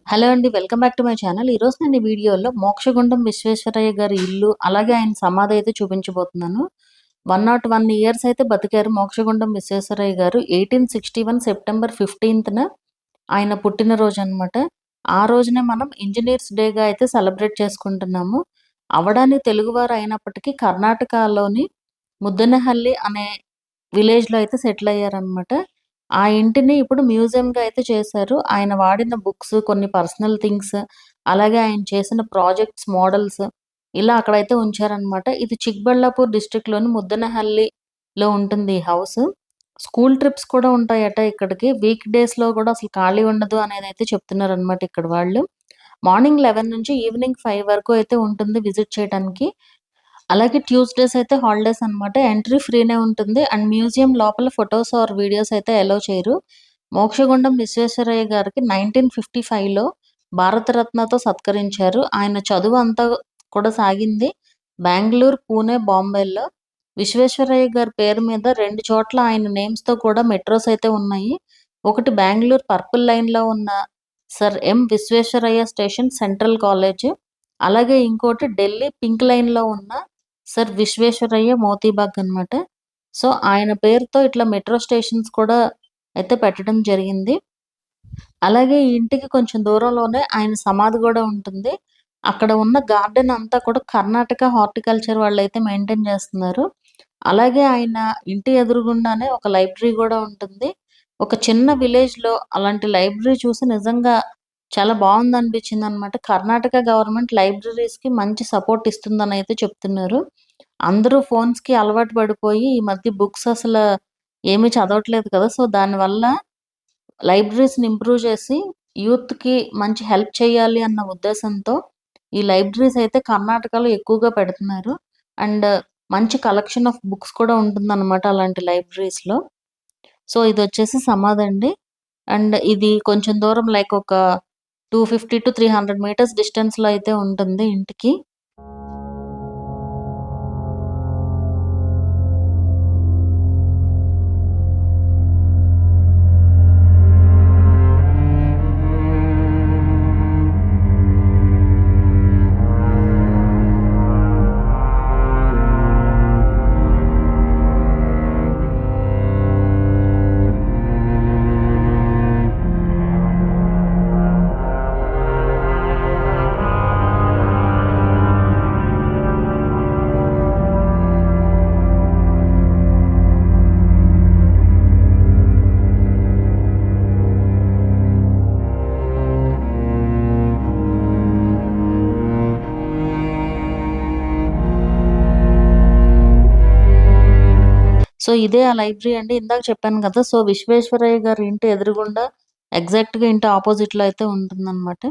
Hello అండి. Welcome back to my channel. ఈరోజు నేను ఈ వీడియోలో మోక్షగుండం విశ్వేశ్వరయ్య గారి ఇల్లు, అలాగే ఆయన సమాధి అయితే చూపించబోతున్నాను. 101 ఇయర్స్ అయితే బతికారు మోక్షగుండం విశ్వేశ్వరయ్య గారు. 1861 సెప్టెంబర్ 15న ఆయన పుట్టినరోజు అనమాట. ఆ రోజునే మనం ఇంజినీర్స్ డేగా అయితే సెలబ్రేట్ చేసుకుంటున్నాము. అవడాని తెలుగువారు అయినప్పటికీ కర్ణాటకలోని ముద్దనహల్లి అనే విలేజ్‌లో అయితే సెటిల్ అయ్యారనమాట. ఆ ఇంటిని ఇప్పుడు మ్యూజియంగా అయితే చేశారు. ఆయన వాడిన బుక్స్, కొన్ని పర్సనల్ థింగ్స్, అలాగే ఆయన చేసిన ప్రాజెక్ట్స్, మోడల్స్ ఇలా అక్కడైతే ఉంచారనమాట. ఇది చిక్బళ్ళాపూర్ డిస్ట్రిక్ట్‌లోని ముద్దనహల్లిలో ఉంటుంది ఈ హౌస్. స్కూల్ ట్రిప్స్ కూడా ఉంటాయట ఇక్కడికి. వీక్ డేస్‌లో కూడా అసలు ఖాళీ ఉండదు అనేదైతే చెప్తున్నారనమాట ఇక్కడ వాళ్ళు. మార్నింగ్ 11 నుంచి ఈవినింగ్ 5 వరకు అయితే ఉంటుంది విజిట్ చేయడానికి. అలాగే ట్యూస్‌డేస్ అయితే హాలిడేస్ అనమాట. ఎంట్రీ ఫ్రీనే ఉంటుంది. అండ్ మ్యూజియం లోపల ఫోటోస్ ఆర్ వీడియోస్ అయితే అలౌ చేయరు. మోక్షగుండం విశ్వేశ్వరయ్య గారికి 1955లో భారతరత్నతో సత్కరించారు. ఆయన చదువు అంతా కూడా సాగింది బెంగుళూరు, పూణే, బాంబేలో. విశ్వేశ్వరయ్య గారి పేరు మీద 2 చోట్ల ఆయన నేమ్స్‌తో కూడా మెట్రోస్ అయితే ఉన్నాయి. ఒకటి బెంగుళూరు పర్పుల్ లైన్‌లో ఉన్న sir M. Visvesvaraya station central college. అలాగే ఇంకోటి ఢిల్లీ పింక్ లైన్‌లో ఉన్న సర్ విశ్వేశ్వరయ్య మోతీబాగ్ అనమాట. సో, ఆయన పేరుతో ఇట్లా మెట్రో స్టేషన్స్ కూడా అయితే పెట్టడం జరిగింది. అలాగే ఈ ఇంటికి కొంచెం దూరంలోనే ఆయన సమాధి గూడా ఉంటుంది. అక్కడ ఉన్న గార్డెన్ అంతా కూడా కర్ణాటక హార్టికల్చర్ వాళ్ళైతే మెయింటైన్ చేస్తున్నారు. అలాగే ఆయన ఇంటి ఎదురుగుండానే ఒక లైబ్రరీ గూడా ఉంటుంది. ఒక చిన్న విలేజ్‌లో అలాంటి లైబ్రరీ చూసి నిజంగా చాలా బావుందనిపించిందనమాట. కర్ణాటక గవర్నమెంట్ లైబ్రరీస్‌కి మంచి సపోర్ట్ ఇస్తుందనైతే చెప్తున్నారు. అందరూ ఫోన్స్‌కి అలవాటు పడిపోయి ఈ మధ్య బుక్స్ అసల ఏమీ చదవట్లేదు కదా! సో, దానివల్ల లైబ్రరీస్‌ని ఇంప్రూవ్ చేసి యూత్‌కి మంచి హెల్ప్ చేయాలి అన్న ఉద్దేశంతో ఈ లైబ్రరీస్ అయితే కర్ణాటకలో ఎక్కువగా పెడుతున్నారు. అండ్ మంచి కలెక్షన్ ఆఫ్ బుక్స్ కూడా ఉంటుందన్నమాట అలాంటి లైబ్రరీస్‌లో. సో, ఇదొచ్చేసి సమాధండి. అండ్ ఇది కొంచెం దూరం లైక్ ఒక 250-300 మీటర్స్ డిస్టెన్స్‌లో అయితే ఉంటుంది ఇంటికి. సో, ఇదే ఆ లైబ్రరీ అండి. ఇందాక చెప్పాను కదా! సో, విశ్వేశ్వరయ్య గారి ఇంటి ఎదురుగుండా ఎగ్జాక్ట్‌గా ఇంటి అపోజిట్‌లో అయితే ఉంటుందనమాట.